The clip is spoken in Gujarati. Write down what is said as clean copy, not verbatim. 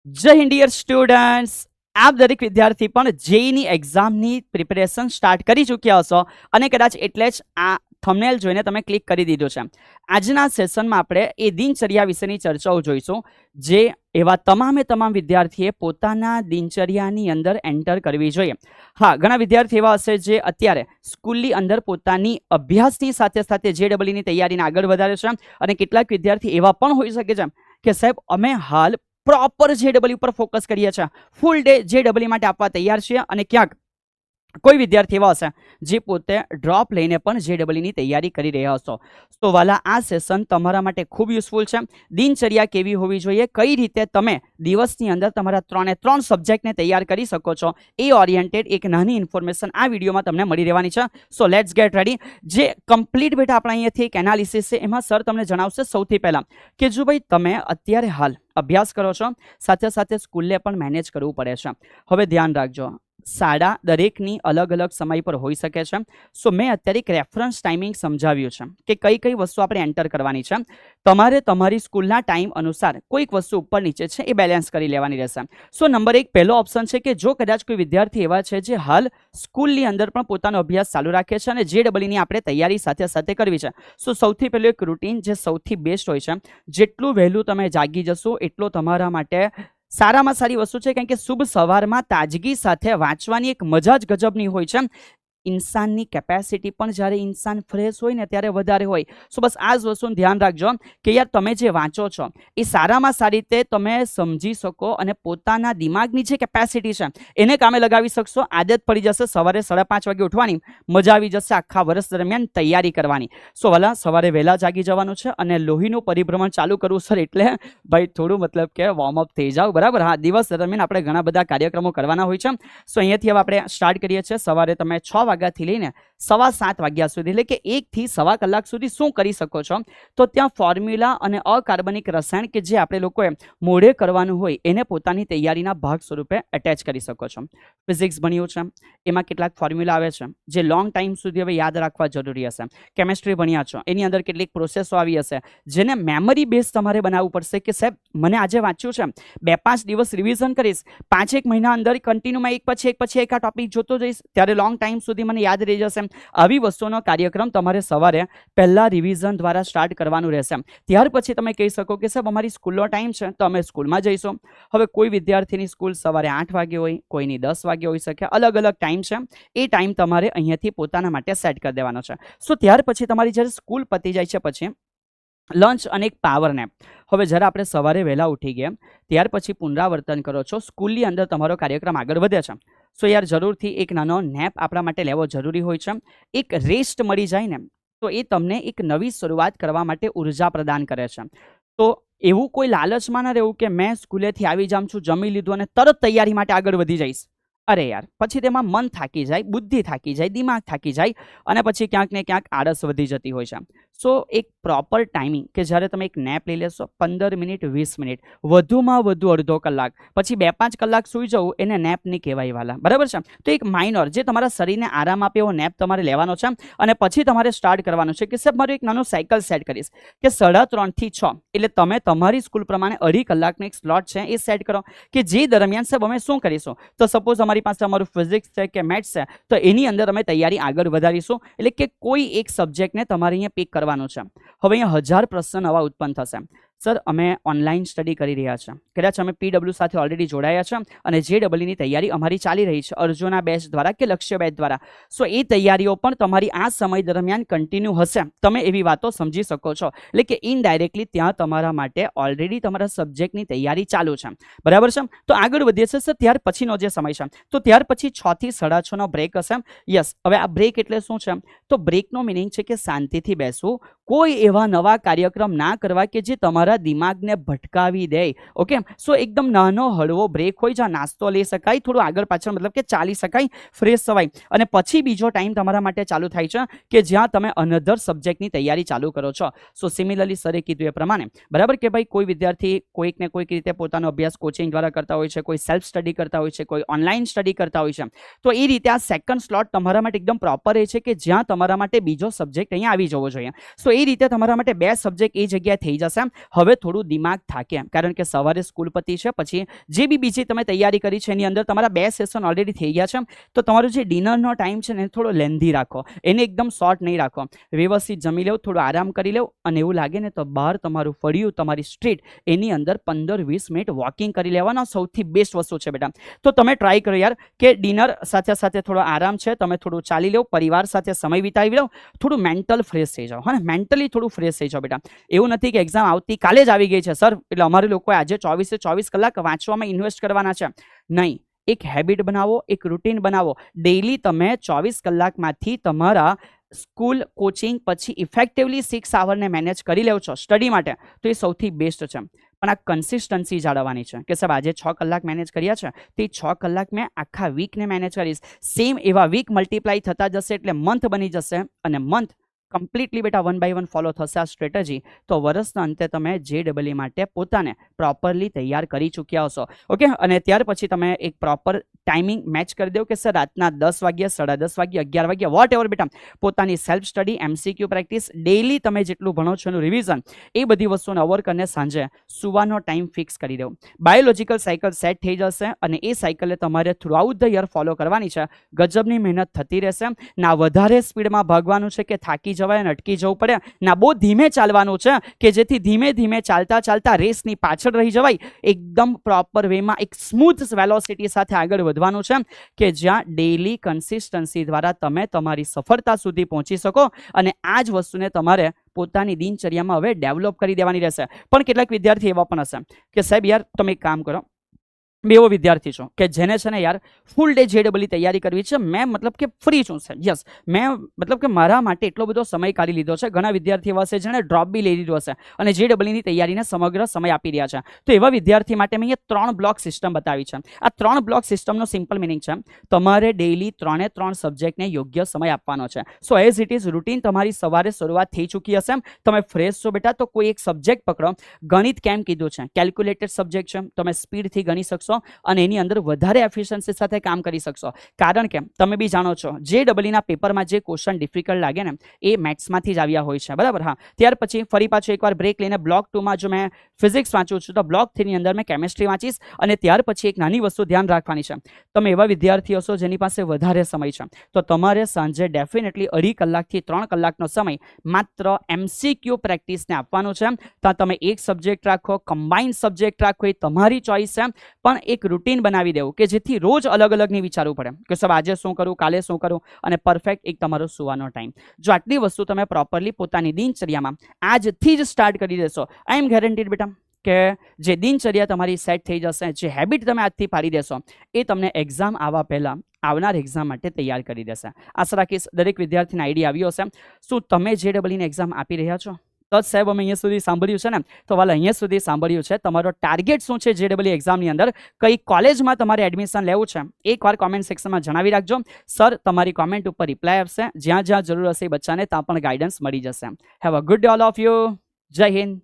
જય હિન્દ ડિયર સ્ટુડન્ટ્સ, આપ દરેક વિદ્યાર્થી પણ જેઈની એક્ઝામની પ્રિપેરેશન સ્ટાર્ટ કરી ચૂક્યા હશો અને કદાચ એટલે જ આ થંબનેલ જોઈને તમે ક્લિક કરી દીધું છે. આજના સેશનમાં આપણે એ દિનચર્યા વિશેની ચર્ચાઓ જોઈશું જે એવા તમામ વિદ્યાર્થીએ પોતાના દિનચર્યાની અંદર એન્ટર કરવી જોઈએ. હા, ઘણા વિદ્યાર્થી એવા હશે જે અત્યારે સ્કૂલની અંદર પોતાની અભ્યાસની સાથે સાથે JEEની તૈયારીને આગળ વધારે છે અને કેટલાક વિદ્યાર્થી એવા પણ હોઈ શકે છે કે સાહેબ અમે હાલ પ્રોપર JEE પર ફોકસ કરીએ છીએ, ફૂલ ડે JEE માટે આપવા તૈયાર છીએ અને ક્યાંક કોઈ વિદ્યાર્થી એવા હશે જે પોતે ડ્રોપ લઈને પણ JEEની તૈયારી કરી રહ્યા હશો. તો વાલા, આ સેશન તમારા માટે ખૂબ યુઝફુલ છે. દિનચર્યા કેવી હોવી જોઈએ, કઈ રીતે તમે દિવસની અંદર તમારા 3 સબ્જેક્ટને તૈયાર કરી શકો છો, એ ઓરિએન્ટેડ એક નાની ઇન્ફોર્મેશન આ વિડીયોમાં તમને મળી રહેવાની છે. So let's gate ready. જે કમ્પ્લીટ બેટા આપણા અહીંયાથી એક એનાલિસિસ છે, એમાં સર તમને જણાવશે સૌથી પહેલાં કે જો ભાઈ તમે અત્યારે હાલ અભ્યાસ કરો છો, સાથે સાથે સ્કૂલને પણ મેનેજ કરવું પડે છે. હવે ધ્યાન રાખજો, શાળા દરેકની અલગ અલગ સમય પર હોઈ શકે છે. સો મેં અત્યારે એક રેફરન્સ ટાઈમિંગ સમજાવ્યું છે કે કઈ વસ્તુ આપણે એન્ટર કરવાની છે. તમારે તમારી સ્કૂલના ટાઈમ અનુસાર કોઈક વસ્તુ ઉપર નીચે છે એ બેલેન્સ કરી લેવાની રહેશે. સો નંબર 1 પહેલો ઓપ્શન છે કે જો કદાચ કોઈ વિદ્યાર્થી એવા છે જે હાલ સ્કૂલની અંદર પણ પોતાનો અભ્યાસ ચાલુ રાખે છે અને JEEની આપણે તૈયારી સાથે સાથે કરવી છે. સો સૌથી પહેલું એક રૂટીન જે સૌથી બેસ્ટ હોય છે, જેટલું વહેલું તમે જાગી જશો એટલો તમારા માટે સારામાં સારી વસ્તુ છે, કારણ કે શુભ સવારમાં તાજગી સાથે વાંચવાની એક મજા જ ગજબની હોય છે. ઇન્સાનની કેપેસિટી પણ જ્યારે ઇન્સાન ફ્રેશ હોય ને ત્યારે વધારે હોય. સો બસ આ જ વસ્તુનું ધ્યાન રાખજો કે યાર તમે જે વાંચો છો એ સારામાં સારી રીતે તમે સમજી શકો અને પોતાના દિમાગની જે કેપેસિટી છે એને કામે લગાવી શકશો. આદત પડી જશે સવારે 5:30 વાગે ઉઠવાની, મજા આવી જશે આખા વર્ષ દરમિયાન તૈયારી કરવાની. સો વાલા, સવારે વહેલા જાગી જવાનું છે અને લોહીનું પરિભ્રમણ ચાલુ કરવું સર, એટલે ભાઈ થોડું મતલબ કે વોર્મઅપ થઈ જાવ, બરાબર. હા, દિવસ દરમિયાન આપણે ઘણા બધા કાર્યક્રમો કરવાના હોય છે. સો અહીંયાથી હવે આપણે સ્ટાર્ટ કરીએ છીએ. સવારે તમે 6 વાગ્યાથી લઈને 7:15 વાગ્યા સુધી, એટલે કે 1 થી સવા કલાક સુધી શું કરી શકો છો, તો ત્યાં ફોર્મ્યુલા અને અકાર્બનિક રસાયણ કે જે આપણે લોકોએ મોઢે કરવાનું હોય એને પોતાની તૈયારીના ભાગ સ્વરૂપે એટેચ કરી શકો છો. ફિઝિક્સ ભણ્યું છે, એમાં કેટલાક ફોર્મ્યુલા આવે છે જે લોંગ ટાઈમ સુધી હવે યાદ રાખવા જરૂરી હશે. કેમેસ્ટ્રી ભણ્યા છો, એની અંદર કેટલીક પ્રોસેસો આવી હશે જેને મેમરી બેઝ તમારે બનાવવું પડશે કે સાહેબ મને આજે વાંચ્યું છે, 2-5 દિવસ રિવિઝન કરીશ, 5-1 મહિના અંદર કન્ટિન્યુમાં એક પછી એક આ ટોપિક જોતો જઈશ, ત્યારે લોંગ ટાઈમ સુધી મને યાદ રહી જશે. આવી વસ્તુનો કાર્યક્રમ તમારે સવારે પહેલા રિવિઝન દ્વારા સ્ટાર્ટ કરવાનું રહેશે. ત્યાર પછી તમે કહી શકો કે સાહેબ અમારી સ્કૂલનો ટાઈમ છે તો અમે સ્કૂલમાં જઈશું. હવે કોઈ વિદ્યાર્થીની સ્કૂલ સવારે 8 વાગે હોય, કોઈની 10 વાગે હોઈ શકે, અલગ અલગ ટાઈમ છે. એ ટાઈમ તમારે અહીંયાથી પોતાના માટે સેટ કરી દેવાનો છે. સો ત્યાર પછી તમારી જ્યારે સ્કૂલ પતી જાય છે પછી લંચ અને એક પાવર નેપ. હવે જ્યારે આપણે સવારે વહેલા ઉઠી ગયા ત્યાર પછી પુનરાવર્તન કરો છો, સ્કૂલની અંદર તમારો કાર્યક્રમ આગળ વધે છે. સો યાર જરૂરથી એક નાનો નેપ આપણા માટે લેવો જરૂરી હોય છે. એક રેસ્ટ મળી જાય ને તો એ તમને એક નવી શરૂઆત કરવા માટે ઉર્જા પ્રદાન કરે છે. તો એવું કોઈ લાલચમાં ના રહેવું કે મેં સ્કૂલેથી આવી જાઉં છું, જમી લીધું અને તરત તૈયારી માટે આગળ વધી જઈશ. અરે યાર, પછી તેમાં મન થાકી જાય, બુદ્ધિ થાકી જાય, દિમાગ થાકી જાય અને પછી ક્યાંક ને ક્યાંક આળસ વધી જતી હોય છે. સો એક પ્રોપર ટાઈમિંગ કે જ્યારે તમે એક નેપ લઈ લેશો, 15 મિનિટ 20 મિનિટ, વધુમાં વધુ અડધો કલાક, પછી 2-5 કલાક સૂઈ જવું એને નેપ નહીં કહેવાય વાલા, બરાબર છે. તો એક માઇનોર જે તમારા શરીરને આરામ આપે એવો નેપ તમારે લેવાનો છે અને પછી તમારે સ્ટાર્ટ કરવાનું છે કે સાહેબ મારું એક નાનો સાયકલ સેટ કરીશ કે 3:30 થી 6, એટલે તમે તમારી સ્કૂલ પ્રમાણે 2.5 કલાકનો એક સ્લોટ છે એ સેટ કરો કે જે દરમિયાન સાહેબ અમે શું કરીશું. તો સપોઝ અમારી પાસે અમારું ફિઝિક્સ છે કે મેથ્સ છે, તો એની અંદર અમે તૈયારી આગળ વધારીશું, એટલે કે કોઈ એક સબ્જેક્ટને તમારે અહીંયા પિક કરવાનું છે. હવે અહીંયા 1000 પ્રશ્ન નવા ઉત્પન્ન થશે. સર અમે ઓનલાઈન સ્ટડી કરી રહ્યા છીએ, કદાચ અમે PW સાથે ઓલરેડી જોડાયા છે અને JEEની તૈયારી અમારી ચાલી રહી છે અર્જુના બેચ દ્વારા કે લક્ષ્ય બેચ દ્વારા. સો એ તૈયારીઓ પણ તમારી આ સમય દરમિયાન કન્ટિન્યુ હશે. તમે એવી વાતો સમજી શકો છો, એટલે કે ઇનડાયરેક્ટલી ત્યાં તમારા માટે ઓલરેડી તમારા સબ્જેક્ટની તૈયારી ચાલુ છે, બરાબર છે. તો આગળ વધીએ છે સર ત્યાર પછીનો જે સમય છે, તો ત્યાર પછી 6 થી 6:30 બ્રેક હશે. યસ, હવે આ બ્રેક એટલે શું છે, તો બ્રેકનો મિનિંગ છે કે શાંતિથી બેસવું, કોઈ એવા નવા કાર્યક્રમ ના કરવા કે જે તમારા દિમાગને ભટકાવી દે. ઓકે, સો એકદમ નાનો હળવો બ્રેક હોય જ્યાં નાસ્તો લઈ શકાય, થોડું આગળ પાછળ મતલબ કે ચાલી શકાય, ફ્રેશ થવાય, અને પછી બીજો ટાઈમ તમારા માટે ચાલુ થાય છે કે જ્યાં તમે અનધર સબ્જેક્ટની તૈયારી ચાલુ કરો છો. સો સિમિલરલી સરે કીધું એ પ્રમાણે, બરાબર કે ભાઈ કોઈ વિદ્યાર્થી કોઈક ને કોઈક રીતે પોતાનો અભ્યાસ કોચિંગ દ્વારા કરતા હોય છે, કોઈ સેલ્ફ સ્ટડી કરતા હોય છે, કોઈ ઓનલાઈન સ્ટડી કરતા હોય છે. તો એ રીતે આ સેકન્ડ સ્લોટ તમારા માટે એકદમ પ્રોપર રહે છે કે જ્યાં તમારા માટે બીજો સબ્જેક્ટ અહીંયા આવી જવો જોઈએ. સો એ રીતે તમારા માટે 2 સબ્જેક્ટ એ જગ્યાએ થઈ જશે. હવે થોડું દિમાગ થાકે, કારણ કે સવારે સ્કૂલ પતી છે, પછી જે બી બીજી તમે તૈયારી કરી છે એની અંદર તમારા 2 સેશન ઓલરેડી થઈ ગયા છે, તો તમારો જે ડિનરનો ટાઈમ છે ને થોડો લેન્ધી રાખો, એને એકદમ શોર્ટ નહીં રાખો, વ્યવસ્થિત જમી લેવું, થોડું આરામ કરી લેવું, અને એવું લાગે ને તો બહાર તમારું ફળિયું, તમારી સ્ટ્રીટ, એની અંદર 15-20 મિનિટ વોકિંગ કરી લેવાનો સૌથી બેસ્ટ વસ્તુ છે બેટા. તો તમે ટ્રાય કરો યાર કે ડિનર સાથે સાથે થોડો આરામ છે, તમે થોડું ચાલી લો, પરિવાર સાથે સમય વિતાવી લો, થોડું મેન્ટલ ફ્રેશ થઈ જાઓ, હા, મેન્ટલી થોડું ફ્રેશ થઈ જાઓ બેટા. એવું નથી કે એક્ઝામ આવતીકાલે જ આવી ગઈ છે સર, એટલે અમારે લોકો આજે 24 કલાક વાંચવામાં ઇન્વેસ્ટ કરવાના છે. નહીં, એક હેબિટ બનાવો, એક રૂટીન બનાવો. ડેઈલી તમે 24 કલાકમાંથી તમારા સ્કૂલ, કોચિંગ, પછી ઇફેક્ટિવલી 6 આવરને મેનેજ કરી લેવો છો સ્ટડી માટે, તો એ સૌથી બેસ્ટ છે. પણ આ કન્સિસ્ટન્સી જાળવવાની છે કે સાહેબ આજે 6 કલાક મેનેજ કર્યા છે, તે 6 કલાક મેં આખા વીકને મેનેજ કરીશ. સેમ એવા વીક મલ્ટીપ્લાય થતા જશે એટલે મંથ બની જશે, અને મંથ કમ્પ્લીટલી બેટા 1 by 1 ફોલો થશે આ સ્ટ્રેટેજી, તો વર્ષના અંતે તમે JEE માટે પોતાને પ્રોપરલી તૈયાર કરી ચૂક્યા હશો. ઓકે, અને ત્યાર પછી તમે એક પ્રોપર ટાઈમિંગ મેચ કરી દો કે સર રાતના 10 વાગ્યા, 10:30 વાગ્યા, 11 વાગ્યા, વોટ એવર બેટા, પોતાની self study, MCQ practice, daily તમે જેટલું ભણો છો એનું રિવિઝન, એ બધી વસ્તુને અવોર કરીને સાંજે સુવાનો ટાઈમ ફિક્સ કરી દો. બાયોલોજિકલ સાયકલ સેટ થઈ જશે, અને એ સાયકલે તમારે થ્રુઆઉટ ધ યર ફોલો કરવાની છે. ગજબની મહેનત થતી રહેશે. ના વધારે સ્પીડમાં ભાગવાનું છે કે થાકી જવાય અને અટકી જવું પડે, ના બહુ ધીમે ચાલવાનું છે કે જેથી ધીમે ધીમે ચાલતા ચાલતા રેસની પાછળ રહી જવાય. એકદમ પ્રોપર વેમાં એક સ્મૂથ વેલોસિટી સાથે આગળ વધવાનું છે કે જ્યાં ડેઈલી કન્સિસ્ટન્સી દ્વારા તમે તમારી સફળતા સુધી પહોંચી શકો, અને આ જ વસ્તુને તમારે પોતાની દિનચર્યામાં હવે ડેવલપ કરી દેવાની રહેશે. પણ કેટલાક વિદ્યાર્થી એવા પણ હશે કે સાહેબ યાર તમે એક કામ કરો, બે એવો વિદ્યાર્થી છો કે જેને છે ને યાર ફૂલ ડે JEE તૈયારી કરવી છે, મેં મતલબ કે ફ્રી છું સાહેબ, યસ મેં મતલબ કે મારા માટે એટલો બધો સમય કાઢી લીધો છે. ઘણા વિદ્યાર્થી એવા છે જેણે ડ્રોપ બી લઈ લીધો હશે અને JEE તૈયારીને સમગ્ર સમય આપી રહ્યા છે. તો એવા વિદ્યાર્થી માટે મેં અહીંયા 3 બ્લોક સિસ્ટમ બતાવી છે. આ 3 બ્લોક સિસ્ટમનો સિમ્પલ મિનિંગ છે, તમારે ડેઈલી 3 સબ્જેક્ટને યોગ્ય સમય આપવાનો છે. સો એઝ ઇટ ઇઝ રૂટીન તમારી સવારે શરૂઆત થઈ ચૂકી હશે, તમે ફ્રેશ છો બેટા, તો કોઈ એક સબ્જેક્ટ પકડો. ગણિત કેમ કીધું છે? કેલ્ક્યુલેટેડ સબ્જેક્ટ છે, તમે સ્પીડથી ગણી શકશો અને એની અંદર વધારે એફિશિયન્સી સાથે કામ કરી શકશો. કારણ કે તમે બી જાણો છો JEE ના પેપરમાં જે ક્વેશ્ચન ડિફિકલ્ટ લાગે ને એ મેથ્સમાંથી જ આવ્યા હોય છે, બરાબર? હા, ત્યાર પછી ફરી પાછું એકવાર બ્રેક લઈને બ્લોક 2માં જો મેં ફિઝિક્સ વાંચું છું તો બ્લોક 3ની અંદર મેં કેમિસ્ટ્રી વાંચીશ, અને ત્યાર પછી એક નાની વસ્તુ ધ્યાન રાખવાની છે. તમે એવા વિદ્યાર્થીઓ છો જેની પાસે વધારે સમય છે, તો તમારે સાંજે ડેફિનેટલી 2.5 કલાકથી 3 કલાકનો સમય માત્ર MCQ પ્રેક્ટિસને આપવાનો છે. તો તમે એક સબ્જેક્ટ રાખો, કમ્બાઇન્ડ સબ્જેક્ટ રાખો, એ તમારી ચોઈસ છે, પણ એક રૂટીન બનાવી દેવું કે જેથી રોજ અલગ અલગ નહીં વિચારવું પડે કે સાહેબ આજે શું કરું, કાલે શું કરું, અને પરફેક્ટ એક તમારો સુવાનો ટાઈમ. જો આટલી વસ્તુ તમે પ્રોપરલી પોતાની દિનચર્યામાં આજથી જ સ્ટાર્ટ કરી દેશો, આઈ એમ ગેરંટીડ બેટા કે જે દિનચર્યા તમારી સેટ થઈ જશે, જે હેબિટ તમે આજથી પાડી દેશો, એ તમને એક્ઝામ આવવા પહેલાં આવનાર એક્ઝામ માટે તૈયાર કરી દેશે. આશા રાખીશ દરેક વિદ્યાર્થીને આઈડિયા આવ્યો હશે. શું તમે JEE એક્ઝામ આપી રહ્યા છો? તો સાહેબ અમે અહીંયા સુધી સાંભળ્યું છે ને, તો વાલા અહીંયા સુધી સાંભળ્યું છે. તમારો ટાર્ગેટ શું છે JEE એક્ઝામની અંદર, કઈ કોલેજમાં તમારે એડમિશન લેવું છે, એકવાર કોમેન્ટ સેક્શનમાં જણાવી રાખજો. સર તમારી કોમેન્ટ ઉપર રિપ્લાય આપશે, જ્યાં જ્યાં જરૂર હશે એ બચ્ચાને ત્યાં પણ ગાઈડન્સ મળી જશે. Have a good day all of you. જય હિન્દ.